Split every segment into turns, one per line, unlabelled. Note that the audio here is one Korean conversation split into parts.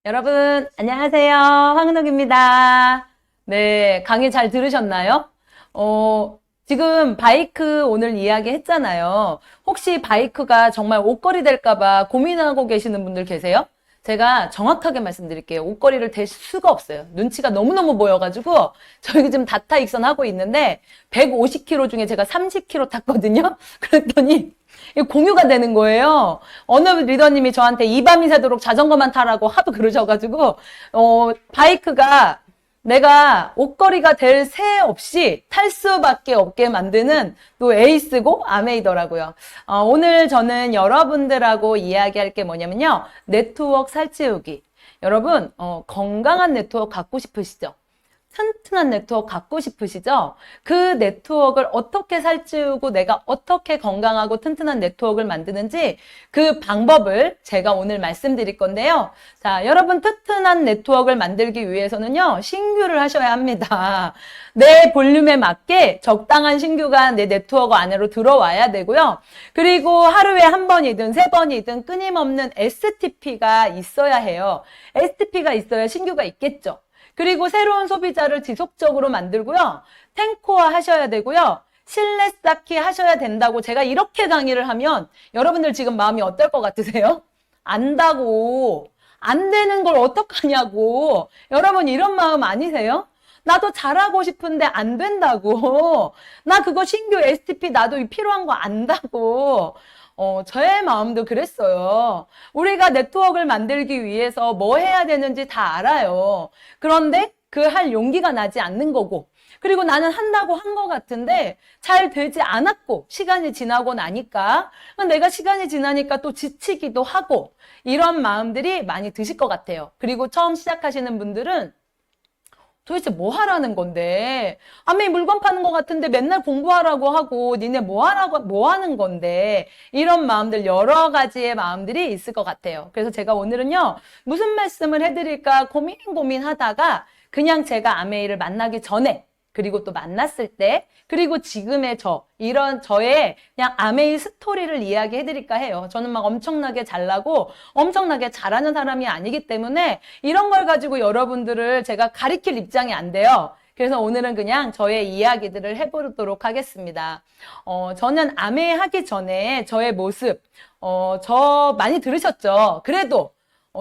여러분, 안녕하세요. 황은옥입니다. 네, 강의 잘 들으셨나요? 지금 바이크 오늘 이야기 했잖아요. 혹시 바이크가 정말 옷걸이 될까봐 고민하고 계시는 분들 계세요? 제가 정확하게 말씀드릴게요. 옷걸이를 댈 수가 없어요. 눈치가 너무너무 보여가지고 저희 지금 다타 익선하고 있는데 150km 중에 제가 30km 탔거든요. 그랬더니 공유가 되는 거예요. 어느 리더님이 저한테 이 밤이 새도록 자전거만 타라고 하도 그러셔가지고 바이크가 내가 옷걸이가 될 새 없이 탈 수밖에 없게 만드는 또 에이스고 아메이더라고요. 오늘 저는 여러분들하고 이야기할 게 뭐냐면요. 네트워크 살찌우기. 여러분 건강한 네트워크 갖고 싶으시죠? 튼튼한 네트워크 갖고 싶으시죠? 그 네트워크를 어떻게 살찌우고 내가 어떻게 건강하고 튼튼한 네트워크를 만드는지 그 방법을 제가 오늘 말씀드릴 건데요. 자, 여러분 튼튼한 네트워크를 만들기 위해서는요. 신규를 하셔야 합니다. 내 볼륨에 맞게 적당한 신규가 내 네트워크 안으로 들어와야 되고요. 그리고 하루에 한 번이든 세 번이든 끊임없는 STP가 있어야 해요. STP가 있어야 신규가 있겠죠. 그리고 새로운 소비자를 지속적으로 만들고요. 탱커화 하셔야 되고요. 신뢰 쌓기 하셔야 된다고 제가 이렇게 강의를 하면 여러분들 지금 마음이 어떨 것 같으세요? 안다고. 안 되는 걸 어떡하냐고. 여러분 이런 마음 아니세요? 나도 잘하고 싶은데 안 된다고. 나 그거 신규 STP 나도 필요한 거 안다고. 저의 마음도 그랬어요. 우리가 네트워크를 만들기 위해서 뭐 해야 되는지 다 알아요. 그런데 그 할 용기가 나지 않는 거고, 그리고 나는 한다고 한 것 같은데 잘 되지 않았고, 시간이 지나고 나니까, 내가 시간이 지나니까 또 지치기도 하고, 이런 마음들이 많이 드실 것 같아요. 그리고 처음 시작하시는 분들은 도대체 뭐 하라는 건데? 아메 물건 파는 것 같은데 맨날 공부하라고 하고 니네 뭐 하는 건데? 이런 마음들 여러 가지의 마음들이 있을 것 같아요. 그래서 제가 오늘은요. 무슨 말씀을 해드릴까 고민하다가 그냥 제가 아메이를 만나기 전에 그리고 또 만났을 때 그리고 지금의 이런 저의 그냥 아메이 스토리를 이야기해드릴까 해요. 저는 막 엄청나게 잘나고 엄청나게 잘하는 사람이 아니기 때문에 이런 걸 가지고 여러분들을 제가 가리킬 입장이 안 돼요. 그래서 오늘은 그냥 저의 이야기들을 해보도록 하겠습니다. 저는 아메이 하기 전에 저의 모습, 저 많이 들으셨죠? 그래도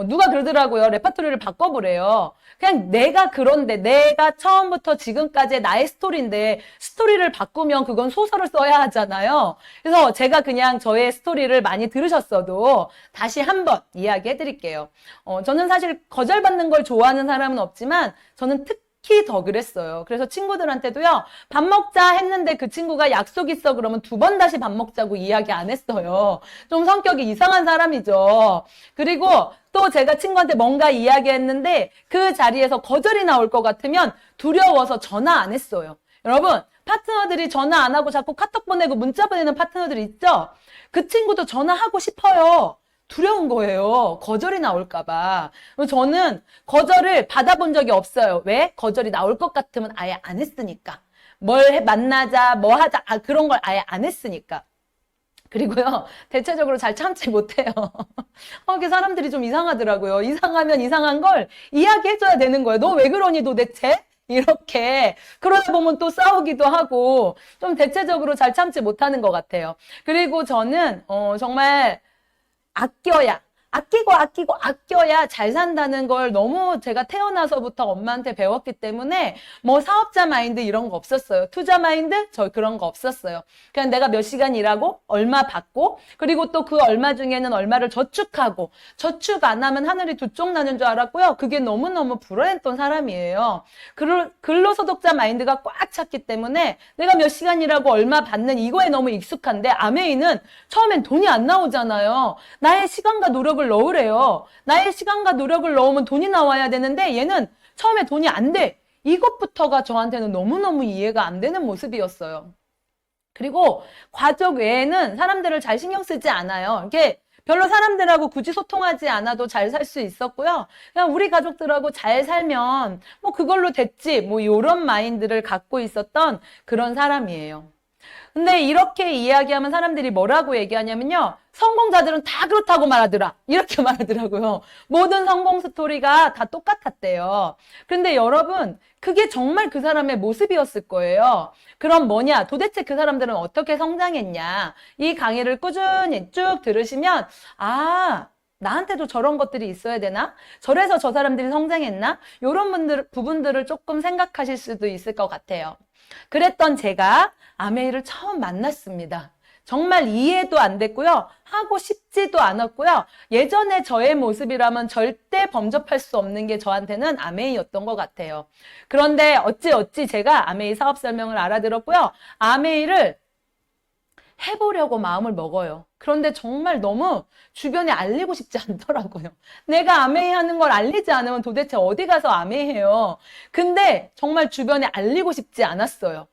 누가 그러더라고요. 레퍼토리를 바꿔보래요. 그냥 내가 그런데 내가 처음부터 지금까지의 나의 스토리인데 스토리를 바꾸면 그건 소설을 써야 하잖아요. 그래서 제가 그냥 저의 스토리를 많이 들으셨어도 다시 한번 이야기해 드릴게요. 저는 사실 거절받는 걸 좋아하는 사람은 없지만 저는 특히 더 그랬어요. 그래서 친구들한테도요. 밥 먹자 했는데 그 친구가 약속 있어 그러면 2번 다시 밥 먹자고 이야기 안 했어요. 좀 성격이 이상한 사람이죠. 그리고 또 제가 친구한테 뭔가 이야기했는데 그 자리에서 거절이 나올 것 같으면 두려워서 전화 안 했어요. 여러분 파트너들이 전화 안 하고 자꾸 카톡 보내고 문자 보내는 파트너들 있죠? 그 친구도 전화하고 싶어요. 두려운 거예요. 거절이 나올까 봐. 저는 거절을 받아본 적이 없어요. 왜? 거절이 나올 것 같으면 아예 안 했으니까. 만나자, 뭐 하자, 그런 걸 아예 안 했으니까. 그리고요, 대체적으로 잘 참지 못해요. 이게 사람들이 좀 이상하더라고요. 이상하면 이상한 걸 이야기해줘야 되는 거예요. 너 왜 그러니 도대체? 이렇게. 그러다 보면 또 싸우기도 하고, 좀 대체적으로 잘 참지 못하는 것 같아요. 그리고 저는, 정말, 아껴야 잘 산다는 걸 너무 제가 태어나서부터 엄마한테 배웠기 때문에 뭐 사업자 마인드 이런 거 없었어요. 투자 마인드? 저 그런 거 없었어요. 그냥 내가 몇 시간 일하고 얼마 받고 그리고 또 그 얼마 중에는 얼마를 저축하고 저축 안 하면 하늘이 두 쪽 나는 줄 알았고요. 그게 너무너무 불안했던 사람이에요. 근로소득자 마인드가 꽉 찼기 때문에 내가 몇 시간 일하고 얼마 받는 이거에 너무 익숙한데 아메이는 처음엔 돈이 안 나오잖아요. 나의 시간과 노력을 넣으래요. 나의 시간과 노력을 넣으면 돈이 나와야 되는데 얘는 처음에 돈이 안 돼. 이것부터가 저한테는 너무너무 이해가 안 되는 모습이었어요. 그리고 가족 외에는 사람들을 잘 신경 쓰지 않아요. 이게 별로 사람들하고 굳이 소통하지 않아도 잘 살 수 있었고요. 그냥 우리 가족들하고 잘 살면 뭐 그걸로 됐지 뭐 이런 마인드를 갖고 있었던 그런 사람이에요. 근데 이렇게 이야기하면 사람들이 뭐라고 얘기하냐면요. 성공자들은 다 그렇다고 말하더라. 이렇게 말하더라고요. 모든 성공 스토리가 다 똑같았대요. 근데 여러분, 그게 정말 그 사람의 모습이었을 거예요. 그럼 뭐냐? 도대체 그 사람들은 어떻게 성장했냐? 이 강의를 꾸준히 쭉 들으시면, 아, 나한테도 저런 것들이 있어야 되나? 저래서 저 사람들이 성장했나? 이런 부분들을 조금 생각하실 수도 있을 것 같아요. 그랬던 제가 아메이를 처음 만났습니다. 정말 이해도 안 됐고요. 하고 싶지도 않았고요. 예전에 저의 모습이라면 절대 범접할 수 없는 게 저한테는 아메이였던 것 같아요. 그런데 어찌 제가 아메이 사업 설명을 알아들었고요. 아메이를 해보려고 마음을 먹어요. 그런데 정말 너무 주변에 알리고 싶지 않더라고요. 내가 아메이 하는 걸 알리지 않으면 도대체 어디 가서 아메이 해요. 근데 정말 주변에 알리고 싶지 않았어요.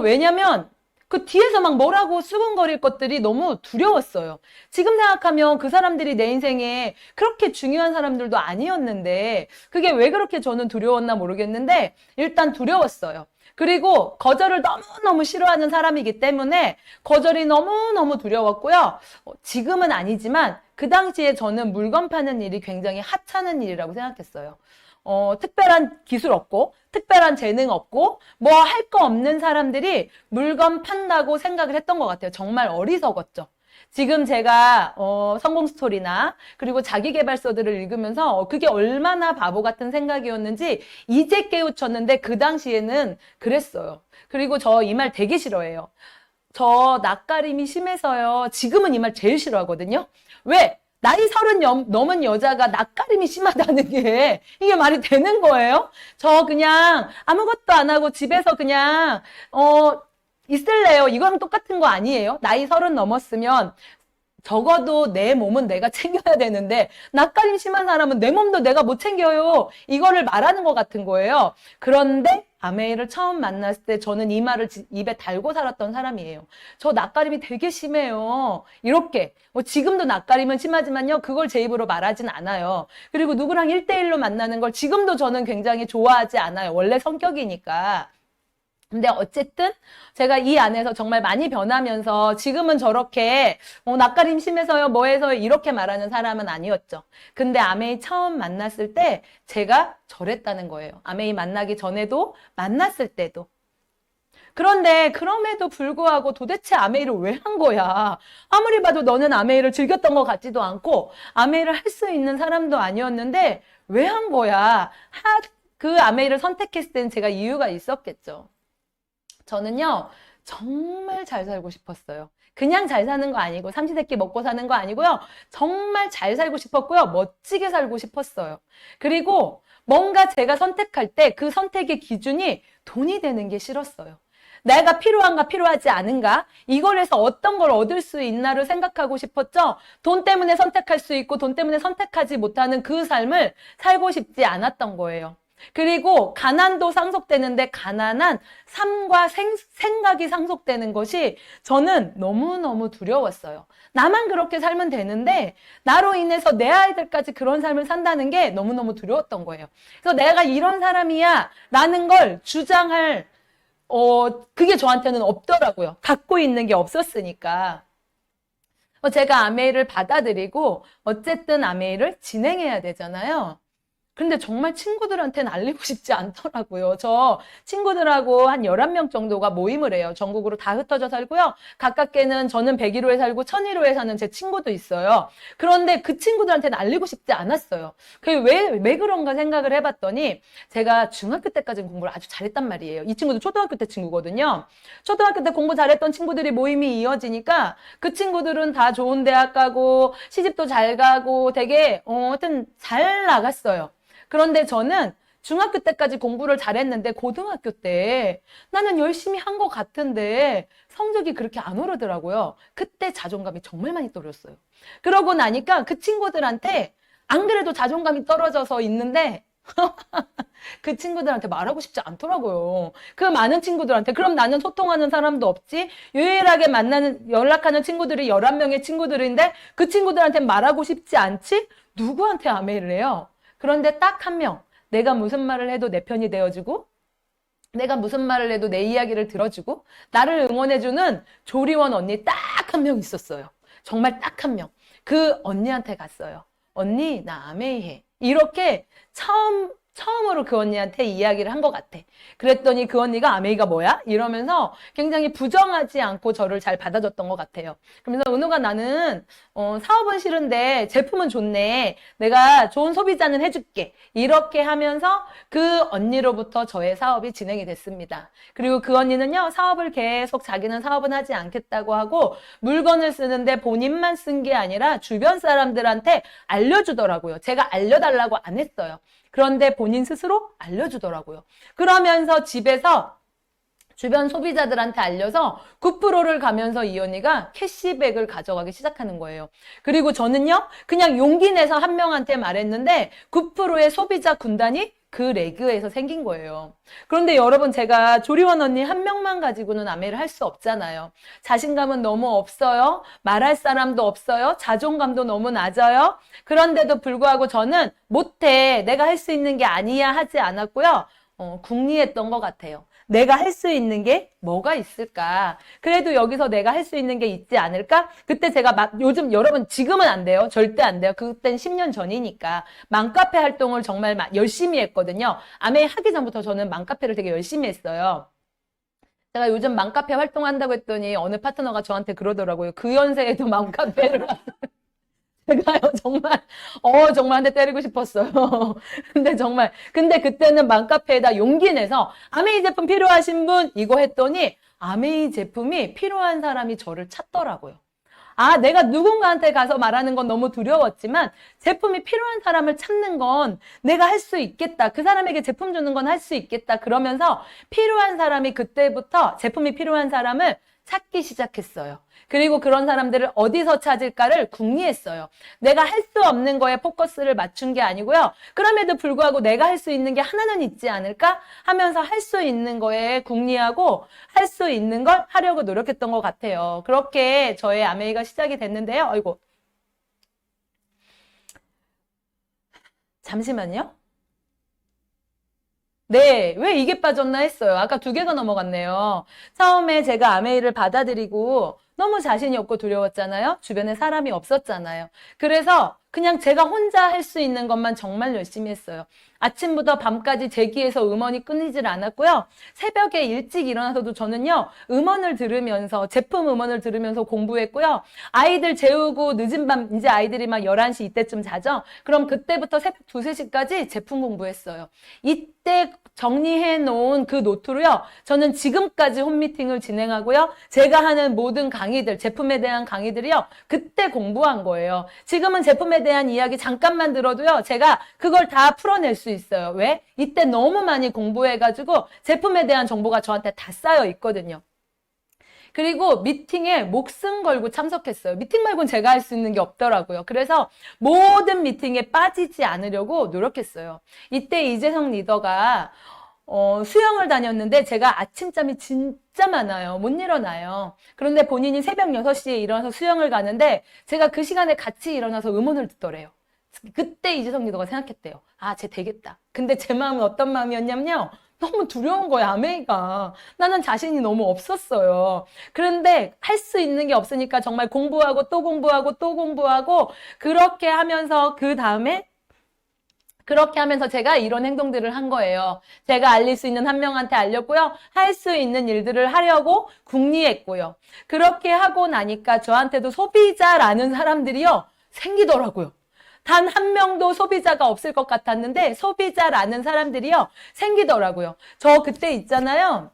왜냐면 그 뒤에서 막 뭐라고 수근거릴 것들이 너무 두려웠어요. 지금 생각하면 그 사람들이 내 인생에 그렇게 중요한 사람들도 아니었는데 그게 왜 그렇게 저는 두려웠나 모르겠는데 일단 두려웠어요. 그리고 거절을 너무너무 싫어하는 사람이기 때문에 거절이 너무너무 두려웠고요. 지금은 아니지만 그 당시에 저는 물건 파는 일이 굉장히 하찮은 일이라고 생각했어요. 특별한 기술 없고 특별한 재능 없고 뭐 할 거 없는 사람들이 물건 판다고 생각을 했던 것 같아요. 정말 어리석었죠. 지금 제가 성공 스토리나 그리고 자기계발서들을 읽으면서 그게 얼마나 바보 같은 생각이었는지 이제 깨우쳤는데 그 당시에는 그랬어요. 그리고 저 이 말 되게 싫어해요. 저 낯가림이 심해서요. 지금은 이 말 제일 싫어하거든요. 왜? 나이 30 넘은 여자가 낯가림이 심하다는 게 이게 말이 되는 거예요? 저 그냥 아무것도 안 하고 집에서 그냥 있을래요. 이거랑 똑같은 거 아니에요? 나이 30 넘었으면 적어도 내 몸은 내가 챙겨야 되는데 낯가림 심한 사람은 내 몸도 내가 못 챙겨요. 이거를 말하는 것 같은 거예요. 그런데 아메이를 처음 만났을 때 저는 이 말을 입에 달고 살았던 사람이에요. 저 낯가림이 되게 심해요. 이렇게. 지금도 낯가림은 심하지만요. 그걸 제 입으로 말하진 않아요. 그리고 누구랑 1대1로 만나는 걸 지금도 저는 굉장히 좋아하지 않아요. 원래 성격이니까. 근데 어쨌든 제가 이 안에서 정말 많이 변하면서 지금은 저렇게 낯가림 심해서요 뭐해서요 이렇게 말하는 사람은 아니었죠. 근데 아메이 처음 만났을 때 제가 저랬다는 거예요. 아메이 만나기 전에도 만났을 때도. 그런데 그럼에도 불구하고 도대체 아메이를 왜 한 거야? 아무리 봐도 너는 아메이를 즐겼던 것 같지도 않고 아메이를 할 수 있는 사람도 아니었는데 왜 한 거야? 그 아메이를 선택했을 때는 제가 이유가 있었겠죠. 저는요, 정말 잘 살고 싶었어요. 그냥 잘 사는 거 아니고, 삼시세끼 먹고 사는 거 아니고요. 정말 잘 살고 싶었고요. 멋지게 살고 싶었어요. 그리고 뭔가 제가 선택할 때 그 선택의 기준이 돈이 되는 게 싫었어요. 내가 필요한가 필요하지 않은가 이걸 해서 어떤 걸 얻을 수 있나를 생각하고 싶었죠. 돈 때문에 선택할 수 있고 돈 때문에 선택하지 못하는 그 삶을 살고 싶지 않았던 거예요. 그리고 가난도 상속되는데 가난한 삶과 생각이 상속되는 것이 저는 너무너무 두려웠어요. 나만 그렇게 살면 되는데 나로 인해서 내 아이들까지 그런 삶을 산다는 게 너무너무 두려웠던 거예요. 그래서 내가 이런 사람이야 라는 걸 주장할 그게 저한테는 없더라고요. 갖고 있는 게 없었으니까. 제가 아메이를 받아들이고 어쨌든 아메이를 진행해야 되잖아요. 근데 정말 친구들한테는 알리고 싶지 않더라고요. 저 친구들하고 한 11명 정도가 모임을 해요. 전국으로 다 흩어져 살고요. 가깝게는 저는 101호에 살고 1001호에 사는 제 친구도 있어요. 그런데 그 친구들한테는 알리고 싶지 않았어요. 그게 왜 그런가 생각을 해봤더니 제가 중학교 때까지는 공부를 아주 잘했단 말이에요. 이 친구도 초등학교 때 친구거든요. 초등학교 때 공부 잘했던 친구들이 모임이 이어지니까 그 친구들은 다 좋은 대학 가고 시집도 잘 가고 되게 하여튼 잘 나갔어요. 그런데 저는 중학교 때까지 공부를 잘했는데 고등학교 때 나는 열심히 한 것 같은데 성적이 그렇게 안 오르더라고요. 그때 자존감이 정말 많이 떨어졌어요. 그러고 나니까 그 친구들한테 안 그래도 자존감이 떨어져서 있는데 그 친구들한테 말하고 싶지 않더라고요. 그 많은 친구들한테. 그럼 나는 소통하는 사람도 없지? 유일하게 연락하는 친구들이 11명의 친구들인데 그 친구들한테 말하고 싶지 않지? 누구한테 아메이를 해요? 그런데 딱 한 명, 내가 무슨 말을 해도 내 편이 되어주고 내가 무슨 말을 해도 내 이야기를 들어주고 나를 응원해주는 조리원 언니 딱 한 명 있었어요. 정말 딱 한 명. 그 언니한테 갔어요. 언니, 나 아메이 해. 이렇게 처음으로 그 언니한테 이야기를 한 것 같아. 그랬더니 그 언니가 아메이가 뭐야? 이러면서 굉장히 부정하지 않고 저를 잘 받아줬던 것 같아요. 그러면서 은우가 나는 사업은 싫은데 제품은 좋네. 내가 좋은 소비자는 해줄게. 이렇게 하면서 그 언니로부터 저의 사업이 진행이 됐습니다. 그리고 그 언니는요, 사업을 계속 자기는 사업은 하지 않겠다고 하고 물건을 쓰는데 본인만 쓴 게 아니라 주변 사람들한테 알려주더라고요. 제가 알려달라고 안 했어요. 그런데 본인 스스로 알려주더라고요. 그러면서 집에서 주변 소비자들한테 알려서 9%를 가면서 이 언니가 캐시백을 가져가기 시작하는 거예요. 그리고 저는요, 그냥 용기 내서 한 명한테 말했는데 9%의 소비자 군단이 그 레그에서 생긴 거예요. 그런데 여러분, 제가 조리원 언니 한 명만 가지고는 아메를 할 수 없잖아요. 자신감은 너무 없어요. 말할 사람도 없어요. 자존감도 너무 낮아요. 그런데도 불구하고 저는 못해. 내가 할 수 있는 게 아니야 하지 않았고요. 궁리했던 것 같아요. 내가 할 수 있는 게 뭐가 있을까? 그래도 여기서 내가 할 수 있는 게 있지 않을까? 그때 제가 요즘 여러분 지금은 안 돼요. 절대 안 돼요. 그땐 10년 전이니까. 맘카페 활동을 정말 열심히 했거든요. 아메 하기 전부터 저는 맘카페를 되게 열심히 했어요. 제가 요즘 맘카페 활동한다고 했더니 어느 파트너가 저한테 그러더라고요. 그 연세에도 맘카페를 제가요, 정말 한 대 때리고 싶었어요. 근데 그때는 맘카페에다 용기 내서 아메이 제품 필요하신 분? 이거 했더니 아메이 제품이 필요한 사람이 저를 찾더라고요. 아, 내가 누군가한테 가서 말하는 건 너무 두려웠지만 제품이 필요한 사람을 찾는 건 내가 할 수 있겠다. 그 사람에게 제품 주는 건 할 수 있겠다. 그러면서 필요한 사람이 그때부터 제품이 필요한 사람을 찾기 시작했어요. 그리고 그런 사람들을 어디서 찾을까를 궁리했어요. 내가 할 수 없는 거에 포커스를 맞춘 게 아니고요. 그럼에도 불구하고 내가 할 수 있는 게 하나는 있지 않을까 하면서 할 수 있는 거에 궁리하고 할 수 있는 걸 하려고 노력했던 것 같아요. 그렇게 저의 아메이가 시작이 됐는데요. 아이고. 잠시만요. 네, 왜 이게 빠졌나 했어요. 아까 2개가 넘어갔네요. 처음에 제가 아메이를 받아들이고 너무 자신이 없고 두려웠잖아요. 주변에 사람이 없었잖아요. 그래서 그냥 제가 혼자 할 수 있는 것만 정말 열심히 했어요. 아침부터 밤까지 제 귀에서 음원이 끊이질 않았고요. 새벽에 일찍 일어나서도 저는요, 음원을 들으면서, 제품 음원을 들으면서 공부했고요. 아이들 재우고 늦은 밤, 이제 아이들이 막 11시 이때쯤 자죠? 그럼 그때부터 새벽 2, 3시까지 제품 공부했어요. 이때 정리해 놓은 그 노트로요, 저는 지금까지 홈미팅을 진행하고요. 제가 하는 모든 강의들, 제품에 대한 강의들이요, 그때 공부한 거예요. 지금은 제품에 대한 이야기 잠깐만 들어도요, 제가 그걸 다 풀어낼 수 있어요. 왜? 이때 너무 많이 공부해가지고 제품에 대한 정보가 저한테 다 쌓여 있거든요. 그리고 미팅에 목숨 걸고 참석했어요. 미팅 말고는 제가 할 수 있는 게 없더라고요. 그래서 모든 미팅에 빠지지 않으려고 노력했어요. 이때 이재성 리더가 수영을 다녔는데 제가 아침잠이 진짜 많아요. 못 일어나요. 그런데 본인이 새벽 6시에 일어나서 수영을 가는데 제가 그 시간에 같이 일어나서 음원을 듣더래요. 그때 이재성 리더가 생각했대요. 아, 쟤 되겠다. 근데 제 마음은 어떤 마음이었냐면요. 너무 두려운 거야, 아메이가. 나는 자신이 너무 없었어요. 그런데 할 수 있는 게 없으니까 정말 공부하고 또 공부하고 또 공부하고 그렇게 하면서 그렇게 하면서 제가 이런 행동들을 한 거예요. 제가 알릴 수 있는 한 명한테 알렸고요. 할 수 있는 일들을 하려고 궁리했고요. 그렇게 하고 나니까 저한테도 소비자라는 사람들이요, 생기더라고요. 단 한 명도 소비자가 없을 것 같았는데 소비자라는 사람들이요, 생기더라고요. 저 그때 있잖아요.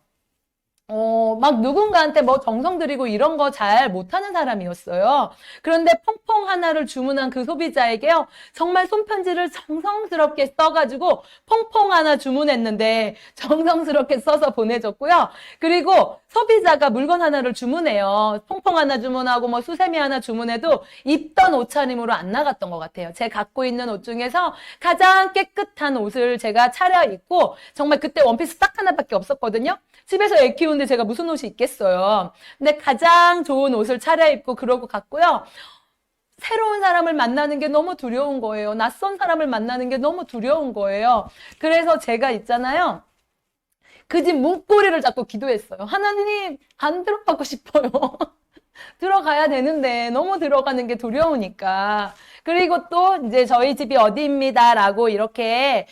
막 누군가한테 뭐 정성 들이고 이런 거 잘 못하는 사람이었어요. 그런데 퐁퐁 하나를 주문한 그 소비자에게요, 정말 손편지를 정성스럽게 써가지고 퐁퐁 하나 주문했는데 정성스럽게 써서 보내줬고요. 그리고 소비자가 물건 하나를 주문해요. 퐁퐁 하나 주문하고 뭐 수세미 하나 주문해도 입던 옷차림으로 안 나갔던 것 같아요. 제가 갖고 있는 옷 중에서 가장 깨끗한 옷을 제가 차려입고, 정말 그때 원피스 딱 하나밖에 없었거든요. 집에서 애 키우는데 제가 무슨 옷이 있겠어요. 근데 가장 좋은 옷을 차려입고 그러고 갔고요. 새로운 사람을 만나는 게 너무 두려운 거예요. 낯선 사람을 만나는 게 너무 두려운 거예요. 그래서 제가 있잖아요. 그 집 문고리를 잡고 기도했어요. 하나님, 안 들어가고 싶어요. 들어가야 되는데 너무 들어가는 게 두려우니까. 그리고 또 이제 저희 집이 어디입니다라고 이렇게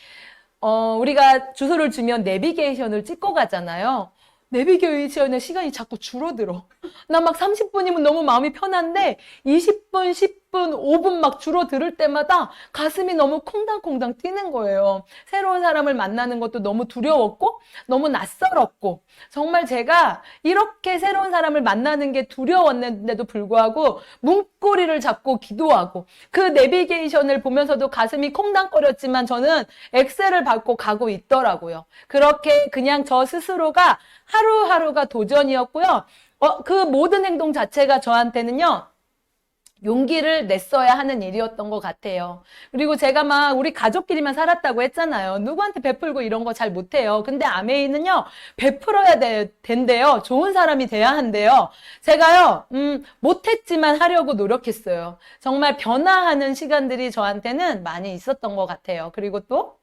우리가 주소를 주면 내비게이션을 찍고 가잖아요. 내비게이션의 시간이 자꾸 줄어들어. 나 막 30분이면 너무 마음이 편한데 20분, 10분, 5분 막 줄어들 때마다 가슴이 너무 콩당콩당 뛰는 거예요. 새로운 사람을 만나는 것도 너무 두려웠고 너무 낯설었고 정말 제가 이렇게 새로운 사람을 만나는 게 두려웠는데도 불구하고 문고리를 잡고 기도하고 그 내비게이션을 보면서도 가슴이 콩당거렸지만 저는 엑셀을 밟고 가고 있더라고요. 그렇게 그냥 저 스스로가 하루하루가 도전이었고요. 그 모든 행동 자체가 저한테는요, 용기를 냈어야 하는 일이었던 것 같아요. 그리고 제가 막 우리 가족끼리만 살았다고 했잖아요. 누구한테 베풀고 이런 거 잘 못해요. 근데 아메이는요, 베풀어야 된대요. 좋은 사람이 돼야 한대요. 제가요, 못했지만 하려고 노력했어요. 정말 변화하는 시간들이 저한테는 많이 있었던 것 같아요. 그리고 또,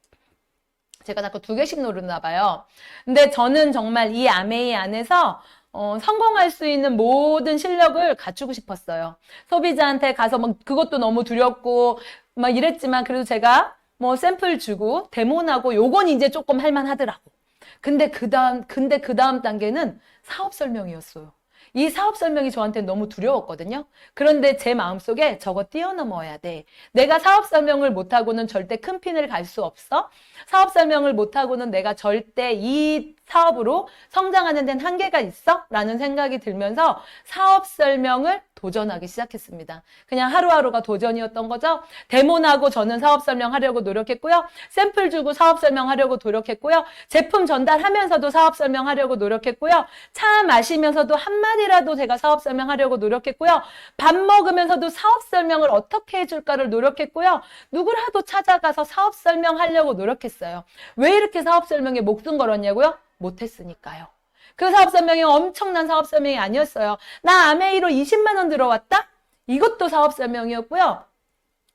제가 자꾸 2개씩 누르나 봐요. 근데 저는 정말 이 아메이 안에서 성공할 수 있는 모든 실력을 갖추고 싶었어요. 소비자한테 가서 막 그것도 너무 두렵고 막 이랬지만 그래도 제가 뭐 샘플 주고 데모나고 요건 이제 조금 할만하더라고. 근데 그 다음 단계는 사업 설명이었어요. 이 사업 설명이 저한테 너무 두려웠거든요. 그런데 제 마음속에 저거 뛰어넘어야 돼. 내가 사업 설명을 못하고는 절대 큰 핀을 갈 수 없어. 사업 설명을 못하고는 내가 절대 이 사업으로 성장하는 데는 한계가 있어? 라는 생각이 들면서 사업 설명을 도전하기 시작했습니다. 그냥 하루하루가 도전이었던 거죠. 데모나고 저는 사업 설명하려고 노력했고요. 샘플 주고 사업 설명하려고 노력했고요. 제품 전달하면서도 사업 설명하려고 노력했고요. 차 마시면서도 한마디라도 제가 사업 설명하려고 노력했고요. 밥 먹으면서도 사업 설명을 어떻게 해줄까를 노력했고요. 누구라도 찾아가서 사업 설명하려고 노력했어요. 왜 이렇게 사업 설명에 목숨 걸었냐고요? 못했으니까요. 그 사업 설명이 엄청난 사업 설명이 아니었어요. 나 아메이로 20만 원 들어왔다? 이것도 사업 설명이었고요.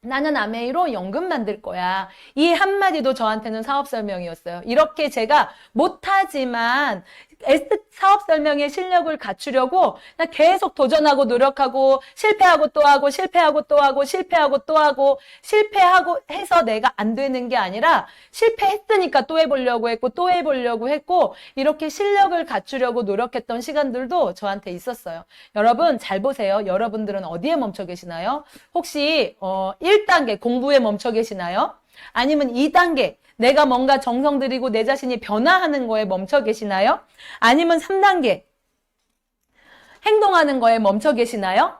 나는 아메이로 연금 만들 거야. 이 한마디도 저한테는 사업 설명이었어요. 이렇게 제가 못하지만 사업 설명의 실력을 갖추려고 계속 도전하고 노력하고 실패하고 또 하고 실패하고 또 하고 실패하고 또 하고 실패하고 해서 내가 안 되는 게 아니라 실패했으니까 또 해보려고 했고 또 해보려고 했고 이렇게 실력을 갖추려고 노력했던 시간들도 저한테 있었어요. 여러분 잘 보세요. 여러분들은 어디에 멈춰 계시나요? 혹시 1단계 공부에 멈춰 계시나요? 아니면 2단계 내가 뭔가 정성 들이고 내 자신이 변화하는 거에 멈춰 계시나요? 아니면 3단계 행동하는 거에 멈춰 계시나요?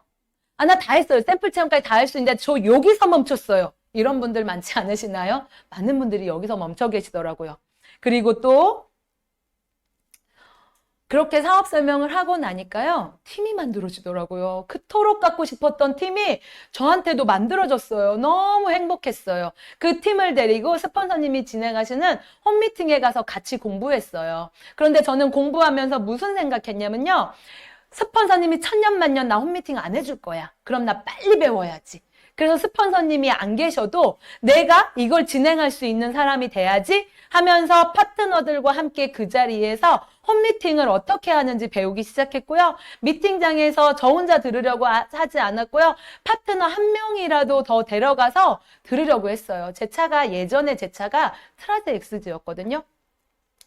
나 다 했어요. 샘플 체험까지 다 할 수 있는데 저 여기서 멈췄어요. 이런 분들 많지 않으시나요? 많은 분들이 여기서 멈춰 계시더라고요. 그리고 또 그렇게 사업 설명을 하고 나니까요. 팀이 만들어지더라고요. 그토록 갖고 싶었던 팀이 저한테도 만들어졌어요. 너무 행복했어요. 그 팀을 데리고 스폰서님이 진행하시는 홈미팅에 가서 같이 공부했어요. 그런데 저는 공부하면서 무슨 생각했냐면요. 스폰서님이 천년만년 나 홈미팅 안 해줄 거야. 그럼 나 빨리 배워야지. 그래서 스폰서님이 안 계셔도 내가 이걸 진행할 수 있는 사람이 돼야지 하면서 파트너들과 함께 그 자리에서 홈미팅을 어떻게 하는지 배우기 시작했고요. 미팅장에서 저 혼자 들으려고 하지 않았고요. 파트너 한 명이라도 더 데려가서 들으려고 했어요. 예전에 제 차가 트라제 엑스지였거든요.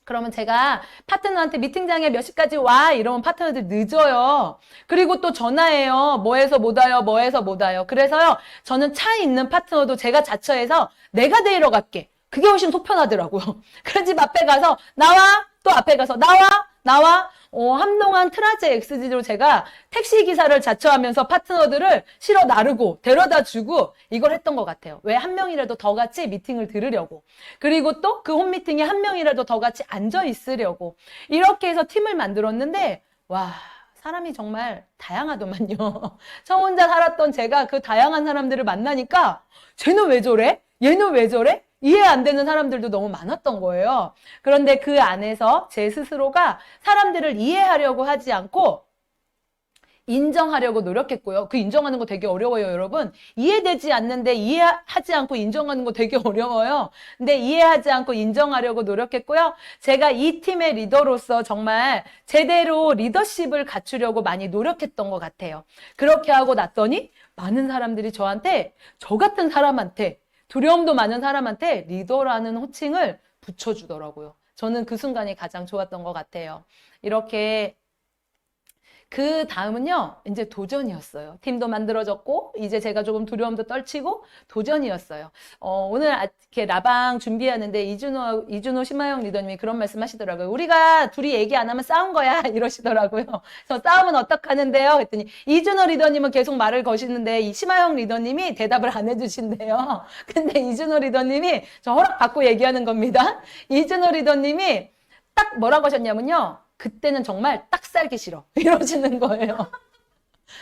그러면 제가 파트너한테 미팅장에 몇 시까지 와 이러면 파트너들 늦어요. 그리고 또 전화해요. 뭐 해서 못 와요. 뭐 해서 못 와요. 그래서요. 저는 차에 있는 파트너도 제가 자처해서 내가 데리러 갈게. 그게 훨씬 속편하더라고요. 그런 집 앞에 가서 나와. 또 앞에 가서 나와. 한동안 트라제 엑스지로 제가 택시기사를 자처하면서 파트너들을 실어 나르고 데려다 주고 이걸 했던 것 같아요. 왜 한 명이라도 더 같이 미팅을 들으려고. 그리고 또 그 홈미팅에 한 명이라도 더 같이 앉아 있으려고. 이렇게 해서 팀을 만들었는데 와 사람이 정말 다양하더만요. 저 혼자 살았던 제가 그 다양한 사람들을 만나니까 쟤는 왜 저래? 얘는 왜 저래? 이해 안 되는 사람들도 너무 많았던 거예요. 그런데 그 안에서 제 스스로가 사람들을 이해하려고 하지 않고 인정하려고 노력했고요. 그 인정하는 거 되게 어려워요, 여러분. 이해되지 않는데 이해하지 않고 인정하는 거 되게 어려워요. 근데 이해하지 않고 인정하려고 노력했고요. 제가 이 팀의 리더로서 정말 제대로 리더십을 갖추려고 많이 노력했던 것 같아요. 그렇게 하고 났더니 많은 사람들이 저한테, 저 같은 사람한테, 두려움도 많은 사람한테 리더라는 호칭을 붙여주더라고요. 저는 그 순간이 가장 좋았던 것 같아요. 이렇게 그 다음은요, 이제 도전이었어요. 팀도 만들어졌고, 이제 제가 조금 두려움도 떨치고, 도전이었어요. 오늘 이렇게 라방 준비하는데, 이준호 심하영 리더님이 그런 말씀 하시더라고요. 우리가 둘이 얘기 안 하면 싸운 거야. 이러시더라고요. 그래서 싸우면 어떡하는데요? 했더니, 이준호 리더님은 계속 말을 거시는데, 이 심하영 리더님이 대답을 안 해주신대요. 근데 이준호 리더님이, 저 허락 받고 얘기하는 겁니다. 이준호 리더님이 딱 뭐라고 하셨냐면요. 그때는 정말 딱 살기 싫어. 이러시는 거예요.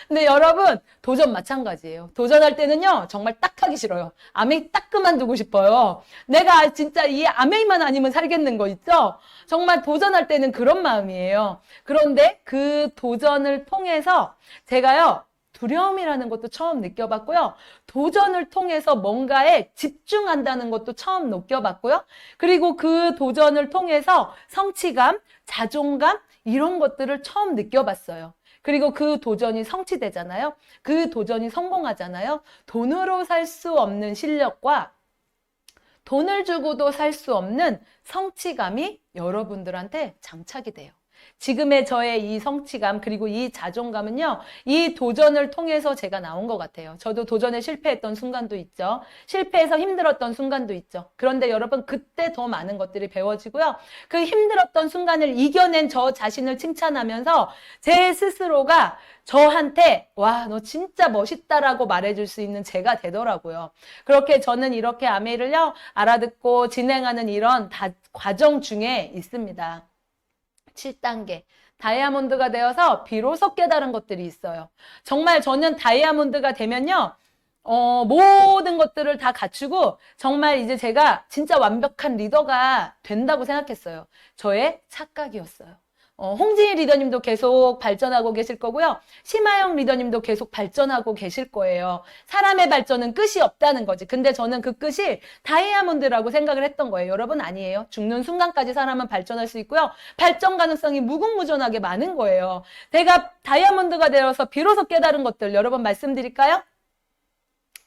근데 여러분, 도전 마찬가지예요. 도전할 때는요, 정말 딱 하기 싫어요. 아메이 딱 그만두고 싶어요. 내가 진짜 이 아메이만 아니면 살겠는 거 있죠? 정말 도전할 때는 그런 마음이에요. 그런데 그 도전을 통해서 제가요, 두려움이라는 것도 처음 느껴봤고요. 도전을 통해서 뭔가에 집중한다는 것도 처음 느껴봤고요. 그리고 그 도전을 통해서 성취감, 자존감 이런 것들을 처음 느껴봤어요. 그리고 그 도전이 성취되잖아요. 그 도전이 성공하잖아요. 돈으로 살 수 없는 실력과 돈을 주고도 살 수 없는 성취감이 여러분들한테 장착이 돼요. 지금의 저의 이 성취감 그리고 이 자존감은요. 이 도전을 통해서 제가 나온 것 같아요. 저도 도전에 실패했던 순간도 있죠. 실패해서 힘들었던 순간도 있죠. 그런데 여러분 그때 더 많은 것들이 배워지고요. 그 힘들었던 순간을 이겨낸 저 자신을 칭찬하면서 제 스스로가 저한테 와, 너 진짜 멋있다라고 말해줄 수 있는 제가 되더라고요. 그렇게 저는 이렇게 아메이를요. 알아듣고 진행하는 이런 과정 중에 있습니다. 7단계. 다이아몬드가 되어서 비로소 깨달은 것들이 있어요. 정말 저는 다이아몬드가 되면요. 모든 것들을 다 갖추고 정말 이제 제가 진짜 완벽한 리더가 된다고 생각했어요. 저의 착각이었어요. 홍진희 리더님도 계속 발전하고 계실 거고요. 심하영 리더님도 계속 발전하고 계실 거예요. 사람의 발전은 끝이 없다는 거지. 근데 저는 그 끝이 다이아몬드라고 생각을 했던 거예요. 여러분 아니에요. 죽는 순간까지 사람은 발전할 수 있고요. 발전 가능성이 무궁무진하게 많은 거예요. 제가 다이아몬드가 되어서 비로소 깨달은 것들 여러분 말씀드릴까요?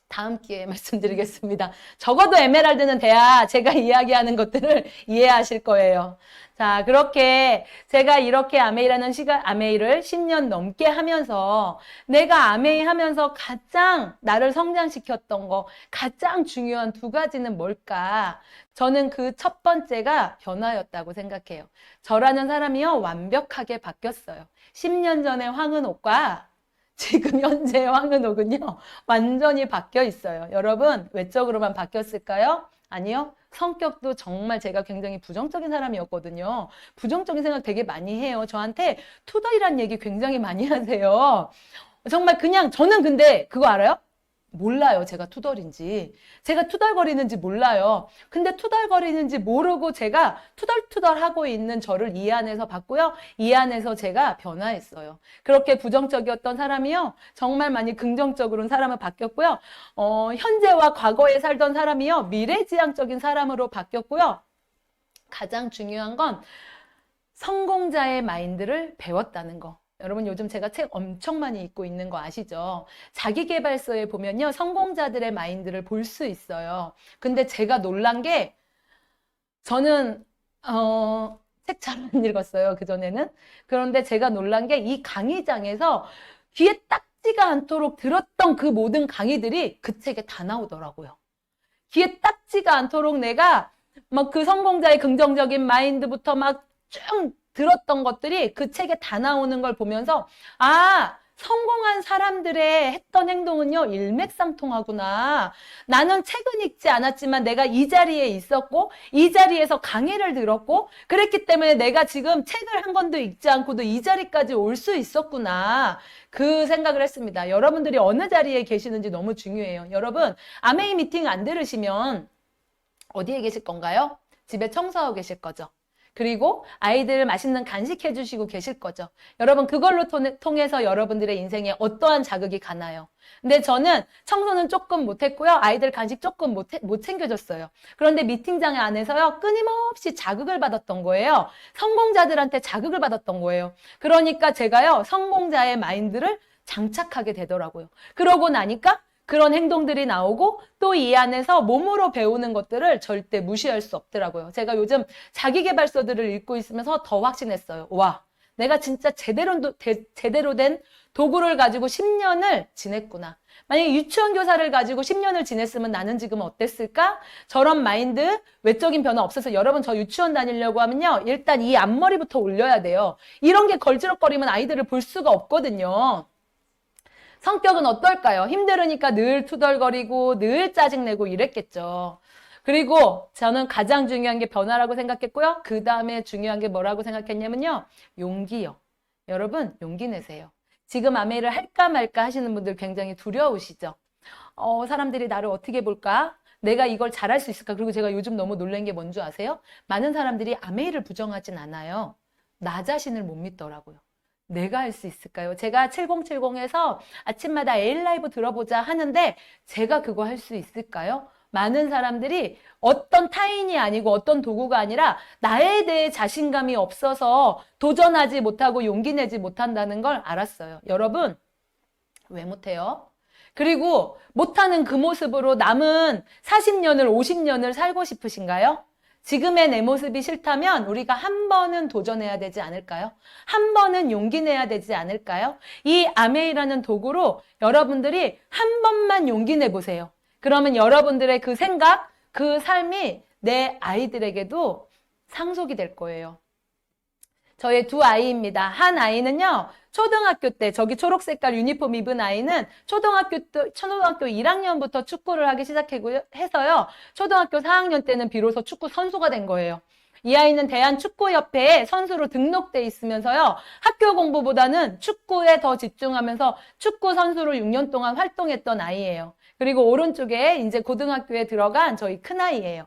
다음 기회에 말씀드리겠습니다. 적어도 에메랄드는 돼야 제가 이야기하는 것들을 이해하실 거예요. 자, 그렇게 제가 이렇게 아메이라는 아메이를 10년 넘게 하면서 내가 아메이 하면서 가장 나를 성장시켰던 거, 가장 중요한 두 가지는 뭘까? 저는 그 첫 번째가 변화였다고 생각해요. 저라는 사람이요, 완벽하게 바뀌었어요. 10년 전의 황은옥과 지금 현재의 황은옥은요, 완전히 바뀌어 있어요. 여러분, 외적으로만 바뀌었을까요? 아니요. 성격도 정말 제가 굉장히 부정적인 사람이었거든요. 부정적인 생각 되게 많이 해요. 저한테 투덜이란 얘기 굉장히 많이 하세요. 정말 그냥 저는 근데 그거 알아요? 몰라요. 제가 투덜인지. 제가 투덜거리는지 몰라요. 근데 투덜거리는지 모르고 제가 투덜투덜하고 있는 저를 이 안에서 봤고요. 이 안에서 제가 변화했어요. 그렇게 부정적이었던 사람이요. 정말 많이 긍정적으로 사람은 바뀌었고요. 현재와 과거에 살던 사람이요. 미래지향적인 사람으로 바뀌었고요. 가장 중요한 건 성공자의 마인드를 배웠다는 거. 여러분 요즘 제가 책 엄청 많이 읽고 있는 거 아시죠? 자기계발서에 보면요. 성공자들의 마인드를 볼 수 있어요. 근데 제가 놀란 게 저는 책 잘 안 읽었어요. 그전에는. 그런데 제가 놀란 게 이 강의장에서 귀에 딱지가 않도록 들었던 그 모든 강의들이 그 책에 다 나오더라고요. 귀에 딱지가 않도록 내가 막 그 성공자의 긍정적인 마인드부터 막 쭉 들었던 것들이 그 책에 다 나오는 걸 보면서 아, 성공한 사람들의 했던 행동은요, 일맥상통하구나. 나는 책은 읽지 않았지만 내가 이 자리에 있었고 이 자리에서 강의를 들었고 그랬기 때문에 내가 지금 책을 한 권도 읽지 않고도 이 자리까지 올 수 있었구나. 그 생각을 했습니다. 여러분들이 어느 자리에 계시는지 너무 중요해요. 여러분, 아메이 미팅 안 들으시면 어디에 계실 건가요? 집에 청소하고 계실 거죠. 그리고 아이들 맛있는 간식 해주시고 계실 거죠. 여러분 그걸로 통해서 여러분들의 인생에 어떠한 자극이 가나요? 근데 저는 청소는 조금 못했고요. 아이들 간식 조금 못 챙겨줬어요. 그런데 미팅장 안에서요. 끊임없이 자극을 받았던 거예요. 성공자들한테 자극을 받았던 거예요. 그러니까 제가요. 성공자의 마인드를 장착하게 되더라고요. 그러고 나니까 그런 행동들이 나오고 또 이 안에서 몸으로 배우는 것들을 절대 무시할 수 없더라고요. 제가 요즘 자기계발서들을 읽고 있으면서 더 확신했어요. 와, 내가 진짜 제대로 된 도구를 가지고 10년을 지냈구나. 만약에 유치원 교사를 가지고 10년을 지냈으면 나는 지금 어땠을까? 저런 마인드, 외적인 변화 없어서 여러분 저 유치원 다니려고 하면요. 일단 이 앞머리부터 올려야 돼요. 이런 게 걸지럭거리면 아이들을 볼 수가 없거든요. 성격은 어떨까요? 힘들으니까 늘 투덜거리고 늘 짜증내고 이랬겠죠. 그리고 저는 가장 중요한 게 변화라고 생각했고요. 그 다음에 중요한 게 뭐라고 생각했냐면요. 용기요. 여러분 용기 내세요. 지금 아메이를 할까 말까 하시는 분들 굉장히 두려우시죠. 사람들이 나를 어떻게 볼까? 내가 이걸 잘할 수 있을까? 그리고 제가 요즘 너무 놀란 게 뭔지 아세요? 많은 사람들이 아메이를 부정하진 않아요. 나 자신을 못 믿더라고요. 내가 할 수 있을까요? 제가 7070에서 아침마다 에일라이브 들어보자 하는데 제가 그거 할 수 있을까요? 많은 사람들이 어떤 타인이 아니고 어떤 도구가 아니라 나에 대해 자신감이 없어서 도전하지 못하고 용기 내지 못한다는 걸 알았어요. 여러분, 왜 못해요? 그리고 못하는 그 모습으로 남은 40년을 50년을 살고 싶으신가요? 지금의 내 모습이 싫다면 우리가 한 번은 도전해야 되지 않을까요? 한 번은 용기 내야 되지 않을까요? 이 아메이라는 도구로 여러분들이 한 번만 용기 내보세요. 그러면 여러분들의 그 생각, 그 삶이 내 아이들에게도 상속이 될 거예요. 저의 두 아이입니다. 한 아이는요, 초등학교 때, 저기 초록 색깔 유니폼 입은 아이는 초등학교 1학년부터 축구를 하기 시작해서요, 초등학교 4학년 때는 비로소 축구 선수가 된 거예요. 이 아이는 대한축구협회에 선수로 등록돼 있으면서요, 학교 공부보다는 축구에 더 집중하면서 축구 선수로 6년 동안 활동했던 아이예요. 그리고 오른쪽에 이제 고등학교에 들어간 저희 큰아이예요.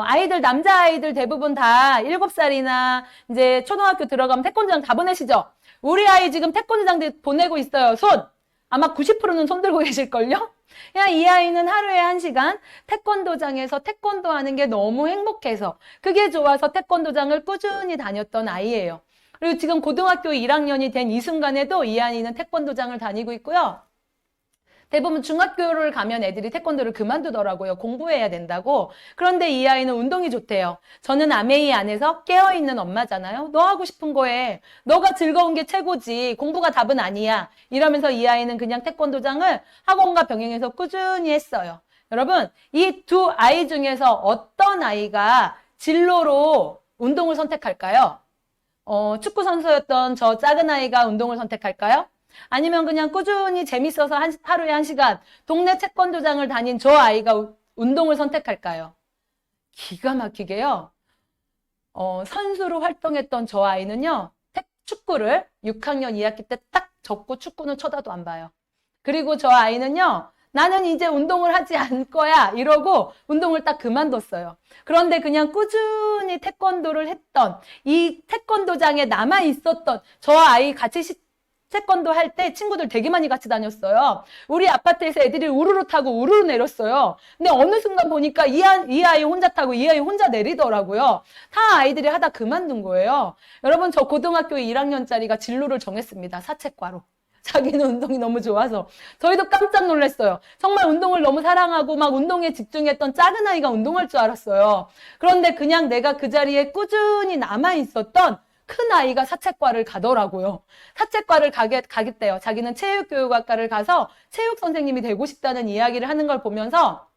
아이들, 남자아이들 대부분 다 7살이나 이제 초등학교 들어가면 태권도장 다 보내시죠? 우리 아이 지금 태권도장 보내고 있어요. 손! 아마 90%는 손 들고 계실걸요? 그냥 이 아이는 하루에 1시간 태권도장에서 태권도 하는 게 너무 행복해서 그게 좋아서 태권도장을 꾸준히 다녔던 아이예요. 그리고 지금 고등학교 1학년이 된 이 순간에도 이 아이는 태권도장을 다니고 있고요. 대부분 중학교를 가면 애들이 태권도를 그만두더라고요. 공부해야 된다고. 그런데 이 아이는 운동이 좋대요. 저는 아메이 안에서 깨어있는 엄마잖아요. 너 하고 싶은 거 해. 너가 즐거운 게 최고지. 공부가 답은 아니야. 이러면서 이 아이는 그냥 태권도장을 학원과 병행해서 꾸준히 했어요. 여러분, 이 두 아이 중에서 어떤 아이가 진로로 운동을 선택할까요? 축구 선수였던 저 작은 아이가 운동을 선택할까요? 아니면 그냥 꾸준히 재밌어서 하루에 1시간 동네 태권도장을 다닌 저 아이가 운동을 선택할까요? 기가 막히게요. 선수로 활동했던 저 아이는요. 축구를 6학년 2학기 때 딱 접고 축구는 쳐다도 안 봐요. 그리고 저 아이는요. 나는 이제 운동을 하지 않을 거야 이러고 운동을 딱 그만뒀어요. 그런데 그냥 꾸준히 태권도를 했던 이 태권도장에 남아 있었던 저 아이 같이 태권도 할 때 친구들 되게 많이 같이 다녔어요. 우리 아파트에서 애들이 우르르 타고 우르르 내렸어요. 근데 어느 순간 보니까 이 아이 혼자 타고 이 아이 혼자 내리더라고요. 다 아이들이 하다 그만둔 거예요. 여러분 저 고등학교 1학년짜리가 진로를 정했습니다. 사채과로. 자기는 운동이 너무 좋아서. 저희도 깜짝 놀랐어요. 정말 운동을 너무 사랑하고 막 운동에 집중했던 작은 아이가 운동할 줄 알았어요. 그런데 그냥 내가 그 자리에 꾸준히 남아 있었던 큰 아이가 사채과를 가더라고요. 사채과를 가겠대요. 자기는 체육교육학과를 가서 체육 선생님이 되고 싶다는 이야기를 하는 걸 보면서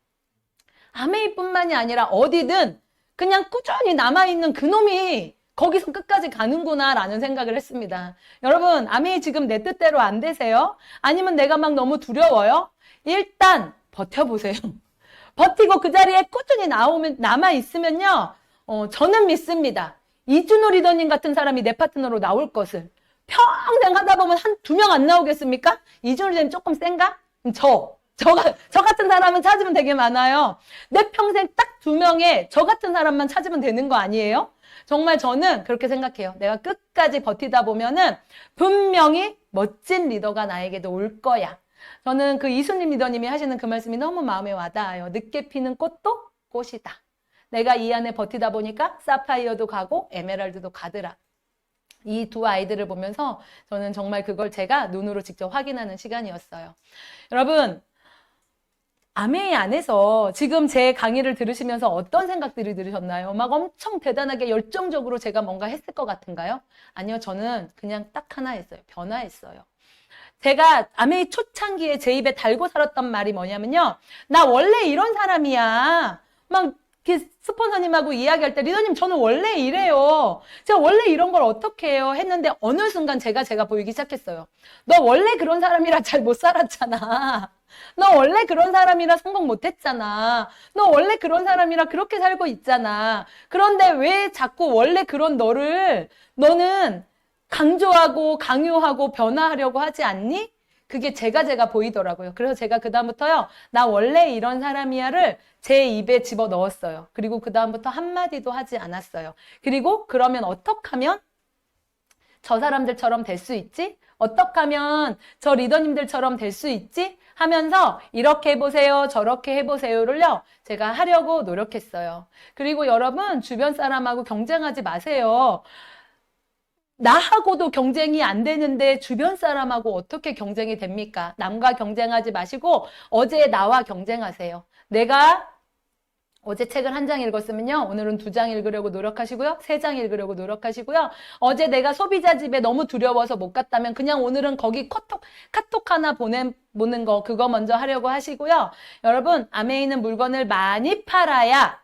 아메이뿐만이 아니라 어디든 그냥 꾸준히 남아있는 그놈이 거기서 끝까지 가는구나 라는 생각을 했습니다. 여러분 아메이 지금 내 뜻대로 안 되세요? 아니면 내가 막 너무 두려워요? 일단 버텨보세요. 버티고 그 자리에 꾸준히 남아있으면요. 저는 믿습니다. 이준호 리더님 같은 사람이 내 파트너로 나올 것을. 평생 하다 보면 두 명 안 나오겠습니까? 이준호 리더님 조금 센가? 저 같은 사람은 찾으면 되게 많아요. 내 평생 딱 2명의 저 같은 사람만 찾으면 되는 거 아니에요? 정말 저는 그렇게 생각해요. 내가 끝까지 버티다 보면은 분명히 멋진 리더가 나에게도 올 거야. 저는 그 이수님 리더님이 하시는 그 말씀이 너무 마음에 와닿아요. 늦게 피는 꽃도 꽃이다. 내가 이 안에 버티다 보니까 사파이어도 가고 에메랄드도 가더라. 이 두 아이들을 보면서 저는 정말 그걸 제가 눈으로 직접 확인하는 시간이었어요. 여러분, 아메이 안에서 지금 제 강의를 들으시면서 어떤 생각들이 들으셨나요? 막 엄청 대단하게 열정적으로 제가 뭔가 했을 것 같은가요? 아니요, 저는 그냥 딱 하나 했어요. 변화했어요. 제가 아메이 초창기에 제 입에 달고 살았던 말이 뭐냐면요. 나 원래 이런 사람이야. 막 스폰서님하고 이야기할 때 리더님 저는 원래 이래요. 제가 원래 이런 걸 어떻게 해요? 했는데 어느 순간 제가 보이기 시작했어요. 너 원래 그런 사람이라 잘 못 살았잖아. 너 원래 그런 사람이라 성공 못 했잖아. 너 원래 그런 사람이라 그렇게 살고 있잖아. 그런데 왜 자꾸 원래 그런 너는 강조하고 강요하고 변화하려고 하지 않니? 그게 제가 보이더라고요. 그래서 제가 그다음부터요. 나 원래 이런 사람이야를 제 입에 집어 넣었어요. 그리고 그다음부터 한마디도 하지 않았어요. 그리고 그러면 어떻게 하면 저 사람들처럼 될 수 있지? 어떻게 하면 저 리더님들처럼 될 수 있지? 하면서 이렇게 해보세요, 저렇게 해보세요를요. 제가 하려고 노력했어요. 그리고 여러분 주변 사람하고 경쟁하지 마세요. 나하고도 경쟁이 안 되는데 주변 사람하고 어떻게 경쟁이 됩니까? 남과 경쟁하지 마시고 어제 나와 경쟁하세요. 내가 어제 책을 한 장 읽었으면요. 오늘은 2장 읽으려고 노력하시고요. 3장 읽으려고 노력하시고요. 어제 내가 소비자 집에 너무 두려워서 못 갔다면 그냥 오늘은 거기 카톡 하나 보는 거 그거 먼저 하려고 하시고요. 여러분, 아메에 있는 물건을 많이 팔아야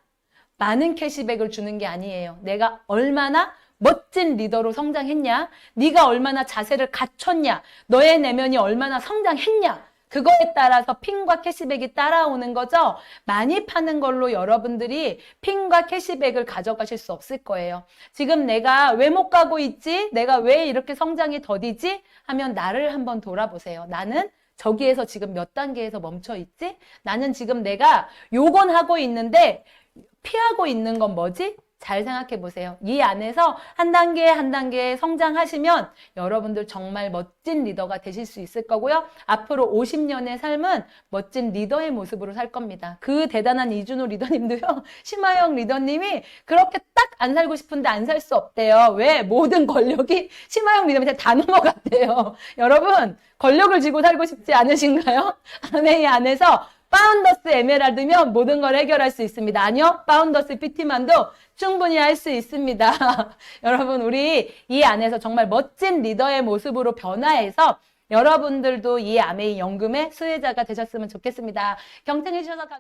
많은 캐시백을 주는 게 아니에요. 내가 얼마나 멋진 리더로 성장했냐? 네가 얼마나 자세를 갖췄냐? 너의 내면이 얼마나 성장했냐? 그거에 따라서 핀과 캐시백이 따라오는 거죠. 많이 파는 걸로 여러분들이 핀과 캐시백을 가져가실 수 없을 거예요. 지금 내가 왜 못 가고 있지? 내가 왜 이렇게 성장이 더디지? 하면 나를 한번 돌아보세요. 나는 저기에서 지금 몇 단계에서 멈춰 있지? 나는 지금 내가 요건 하고 있는데 피하고 있는 건 뭐지? 잘 생각해 보세요. 이 안에서 한 단계 한 단계 성장하시면 여러분들 정말 멋진 리더가 되실 수 있을 거고요. 앞으로 50년의 삶은 멋진 리더의 모습으로 살 겁니다. 그 대단한 이준호 리더님도요. 심하영 리더님이 그렇게 딱 안 살고 싶은데 안 살 수 없대요. 왜? 모든 권력이 심하영 리더한테 다 넘어갔대요. 여러분 권력을 쥐고 살고 싶지 않으신가요? 아메이 안에서 파운더스 에메랄드면 모든 걸 해결할 수 있습니다. 아니요. 파운더스 PT만도 충분히 할 수 있습니다. 여러분 우리 이 안에서 정말 멋진 리더의 모습으로 변화해서 여러분들도 이 아메이 연금의 수혜자가 되셨으면 좋겠습니다. 경청해 주셔서 감사합니다.